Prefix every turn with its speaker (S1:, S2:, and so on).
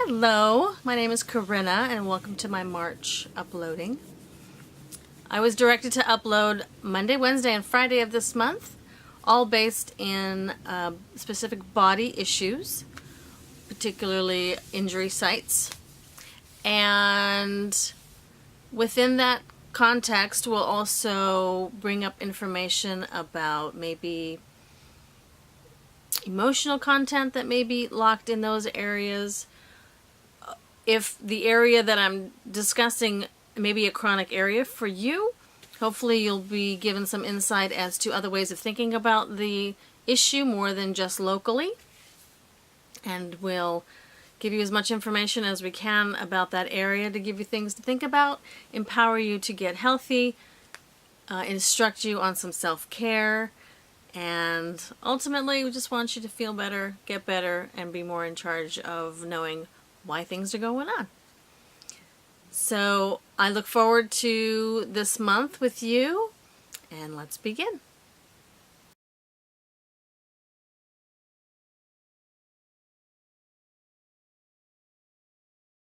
S1: Hello, my name is Karina and welcome to my March uploading. I was directed to upload Monday, Wednesday, and Friday of this month, all based in specific body issues, particularly injury sites. And within that context, we'll also bring up information about maybe emotional content that may be locked in those areas. If the area that I'm discussing may be a chronic area for you, hopefully you'll be given some insight as to other ways of thinking about the issue more than just locally. And we'll give you as much information as we can about that area to give you things to think about, empower you to get healthy, instruct you on some self-care, and ultimately we just want you to feel better, get better, and be more in charge of knowing why things are going on. So I look forward to this month with you, and let's begin.